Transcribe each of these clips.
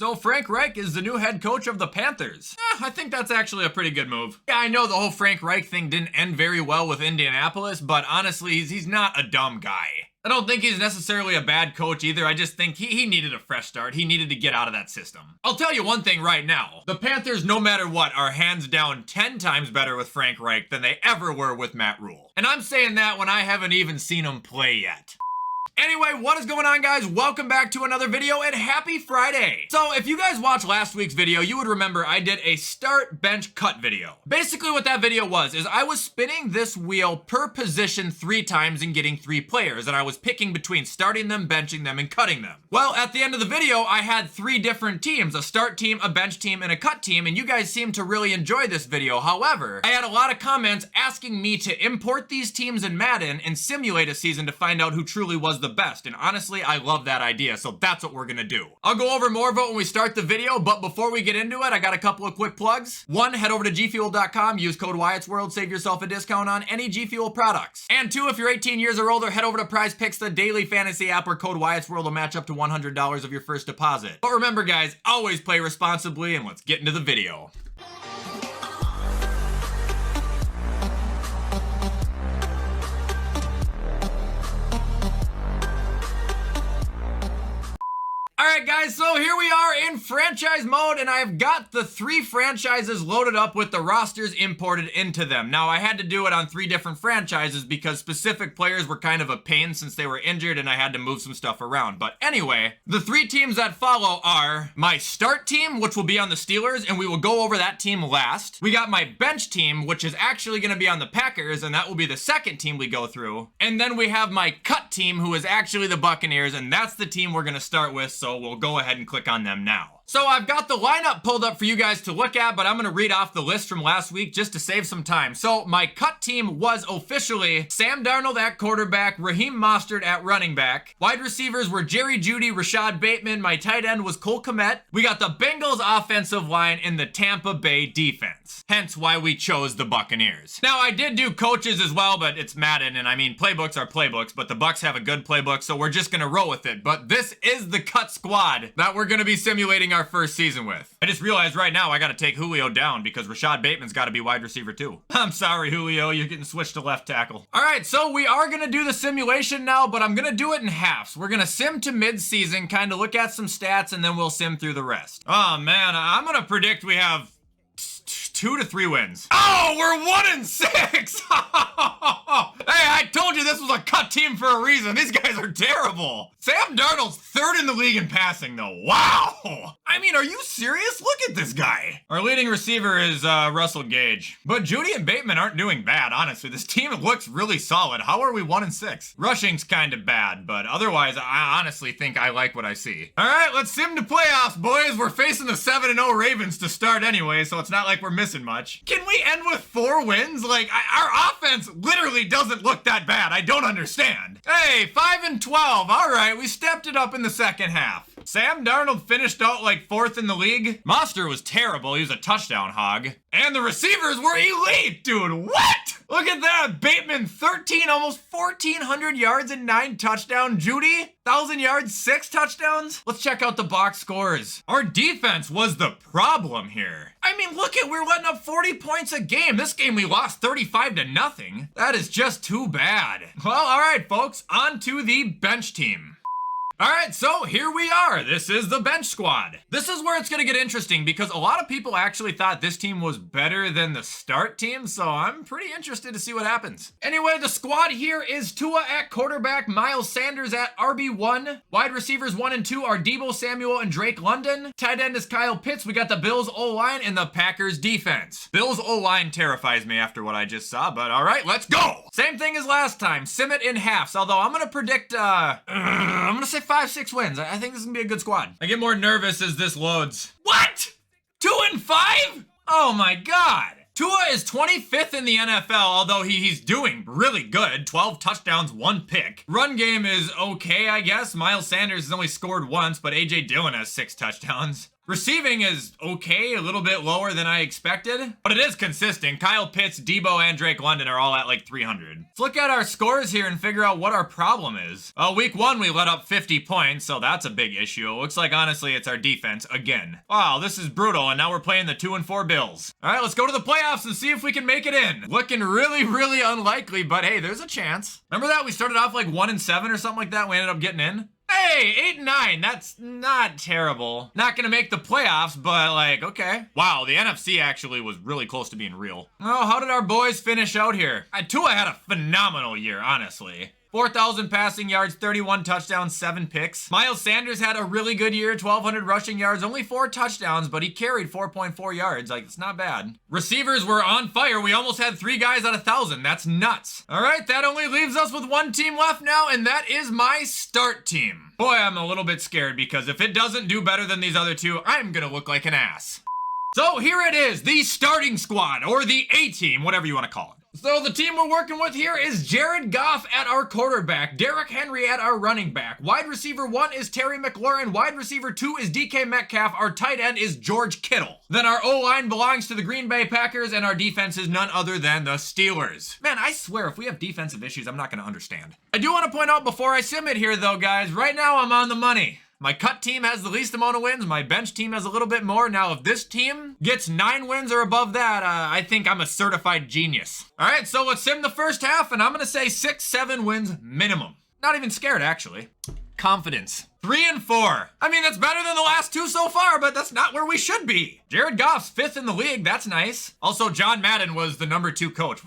So Frank Reich is the new head coach of the Panthers. I think that's actually a pretty good move. Yeah, I know the whole Frank Reich thing didn't end very well with Indianapolis, but honestly, he's not a dumb guy. I don't think he's necessarily a bad coach either. I just think he needed a fresh start. He needed to get out of that system. I'll tell you one thing right now. The Panthers, no matter what, are hands down 10 times better with Frank Reich than they ever were with Matt Rule. And I'm saying that when I haven't even seen him play yet. Anyway, what is going on, guys? Welcome back to another video and happy Friday. So if you guys watched last week's video, you would remember I did a start, bench, cut video. Basically what that video was is I was spinning this wheel per position 3 times and getting 3 players, and I was picking between starting them, benching them, and cutting them. Well, at the end of the video, I had 3 different teams, a start team, a bench team, and a cut team, and you guys seemed to really enjoy this video. However, I had a lot of comments asking me to import these teams in Madden and simulate a season to find out who truly was the best, and honestly, I love that idea, so that's what we're gonna do. I'll go over more of it when we start the video, but before we get into it, I got a couple of quick plugs. 1, head over to gfuel.com, use code WyattzWorld, save yourself a discount on any G Fuel products. And 2, if you're 18 years or older, head over to Prize Picks, the daily fantasy app where code WyattzWorld will match up to $100 of your first deposit. But remember, guys, always play responsibly, and let's get into the video. Alright guys, so here we are in franchise mode, and I've got the 3 franchises loaded up with the rosters imported into them. Now, I had to do it on 3 different franchises because specific players were kind of a pain since they were injured and I had to move some stuff around. But anyway, the 3 teams that follow are my start team, which will be on the Steelers, and we will go over that team last. We got my bench team, which is actually going to be on the Packers, and that will be the second team we go through. And then we have my cut team, who is actually the Buccaneers, and that's the team we're going to start with, so we'll go ahead and click on them now. So I've got the lineup pulled up for you guys to look at, but I'm going to read off the list from last week just to save some time. So my cut team was officially Sam Darnold at quarterback, Raheem Mostert at running back. Wide receivers were Jerry Jeudy, Rashad Bateman. My tight end was Cole Kmet. We got the Bengals offensive line and the Tampa Bay defense. Hence why we chose the Buccaneers. Now I did do coaches as well, but it's Madden, and I mean playbooks are playbooks, but the Bucs have a good playbook, so we're just going to roll with it. But this is the cut squad that we're going to be simulating our first season with. I just realized right now I gotta take Julio down because Rashad Bateman's gotta be wide receiver too. I'm sorry, Julio, you're getting switched to left tackle. Alright, so we are gonna do the simulation now, but I'm gonna do it in halves. We're gonna sim to mid-season, kind of look at some stats, and then we'll sim through the rest. Oh man, I'm gonna predict we have 2 to 3 wins. Oh, we're 1-6! Hey, I told you this was a cut team for a reason. These guys are terrible. Sam Darnold's 3rd in the league in passing, though. Wow! I mean, are you serious? Look at this guy. Our leading receiver is Russell Gage. But Jeudy and Bateman aren't doing bad, honestly. This team looks really solid. How are we 1-6? Rushing's kind of bad, but otherwise, I honestly think I like what I see. All right, let's sim to playoffs, boys. We're facing the 7-0 Ravens to start anyway, so it's not like we're missing much. Can we end with 4 wins? Like, our offense literally doesn't look that bad. I don't understand. Hey, 5-12. All right, we stepped it up in the second half. Sam Darnold finished out like 4th in the league. Mostert was terrible. He was a touchdown hog. And the receivers were elite, dude. What? Look at that. Bateman, 13, almost 1,400 yards and 9 touchdowns. Jeudy, 1,000 yards, 6 touchdowns. Let's check out the box scores. Our defense was the problem here. I mean, look at, we're letting up 40 points a game. This game we lost 35-0. That is just too bad. Well, all right, folks, on to the bench team. Alright, so here we are. This is the bench squad. This is where it's going to get interesting because a lot of people actually thought this team was better than the start team, so I'm pretty interested to see what happens. Anyway, the squad here is Tua at quarterback, Miles Sanders at RB1. Wide receivers 1 and 2 are Deebo Samuel and Drake London. Tight end is Kyle Pitts. We got the Bills O-line and the Packers defense. Bills O-line terrifies me after what I just saw, but alright, let's go! Same thing as last time. Sim it in halves, although I'm going to predict, I'm going to say 5-6 wins. I think this is gonna be a good squad. I get more nervous as this loads. What? 2-5? Oh my god. Tua is 25th in the NFL, although he's doing really good. 12 touchdowns, 1 pick. Run game is okay, I guess. Miles Sanders has only scored once, but A.J. Dillon has 6 touchdowns. Receiving is okay, a little bit lower than I expected, but it is consistent. Kyle Pitts, Debo, and Drake London are all at like 300. Let's look at our scores here and figure out what our problem is. Week 1, we let up 50 points, so that's a big issue. It looks like, honestly, it's our defense again. Wow, this is brutal, and now we're playing the 2-4 Bills. All right, let's go to the playoffs and see if we can make it in. Looking really, really unlikely, but hey, there's a chance. Remember that? We started off like 1-7 or something like that. We ended up getting in. Hey, 8-9, that's not terrible. Not gonna make the playoffs, but like, okay. Wow, the NFC actually was really close to being real. Oh, how did our boys finish out here? Tua had a phenomenal year, honestly. 4,000 passing yards, 31 touchdowns, 7 picks. Miles Sanders had a really good year, 1,200 rushing yards, only 4 touchdowns, but he carried 4.4 yards. Like, it's not bad. Receivers were on fire. We almost had 3 guys at 1,000. That's nuts. All right, that only leaves us with 1 team left now, and that is my start team. Boy, I'm a little bit scared because if it doesn't do better than these other 2, I'm gonna look like an ass. So here it is, the starting squad, or the A-team, whatever you want to call it. So the team we're working with here is Jared Goff at our quarterback, Derrick Henry at our running back, wide receiver 1 is Terry McLaurin, wide receiver 2 is DK Metcalf, our tight end is George Kittle. Then our O-line belongs to the Green Bay Packers, and our defense is none other than the Steelers. Man, I swear, if we have defensive issues, I'm not going to understand. I do want to point out before I submit here though, guys, right now I'm on the money. My cut team has the least amount of wins. My bench team has a little bit more. Now, if this team gets 9 wins or above that, I think I'm a certified genius. All right, so let's sim the first half, and I'm going to say 6-7 wins minimum. Not even scared, actually. Confidence. 3-4. I mean, that's better than the last 2 so far, but that's not where we should be. Jared Goff's 5th in the league. That's nice. Also, John Madden was the number 2 coach.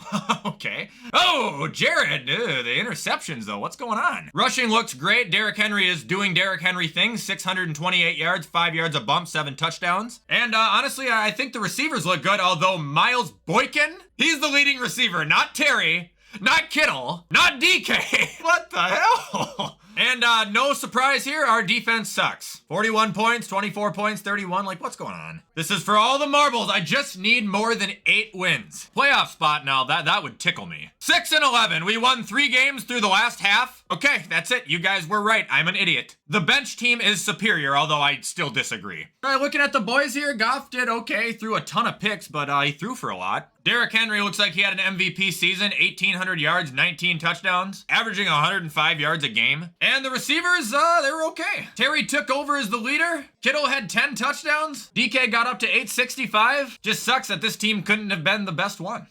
Okay. Oh, Jared. The interceptions, though. What's going on? Rushing looks great. Derrick Henry is doing Derrick Henry things. 628 yards, 5 yards a bump, 7 touchdowns. And honestly, I think the receivers look good, although Miles Boykin, he's the leading receiver, not Terry, not Kittle, not DK. What the hell? And no surprise here, our defense sucks. 41 points, 24 points, 31. Like, what's going on? This is for all the marbles. I just need more than 8 wins. Playoff spot now, that would tickle me. 6-11. We won 3 games through the last half. Okay, that's it. You guys were right. I'm an idiot. The bench team is superior, although I still disagree. All right, looking at the boys here, Goff did okay. Threw a ton of picks, but he threw for a lot. Derrick Henry looks like he had an MVP season. 1,800 yards, 19 touchdowns, averaging 105 yards a game. And the receivers, they were okay. Terry took over as the leader. Kittle had 10 touchdowns. DK got up to 865. Just sucks that this team couldn't have been the best one.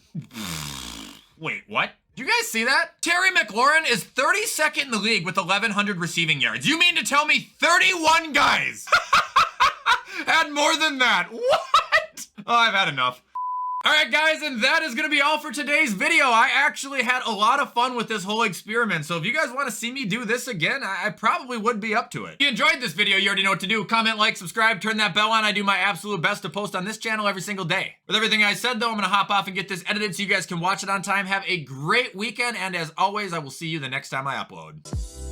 Wait, what? Do you guys see that? Terry McLaurin is 32nd in the league with 1,100 receiving yards. You mean to tell me 31 guys had more than that? What? Oh, I've had enough. All right, guys, and that is going to be all for today's video. I actually had a lot of fun with this whole experiment, so if you guys want to see me do this again, I probably would be up to it. If you enjoyed this video, you already know what to do. Comment, like, subscribe, turn that bell on. I do my absolute best to post on this channel every single day. With everything I said, though, I'm going to hop off and get this edited so you guys can watch it on time. Have a great weekend, and as always, I will see you the next time I upload.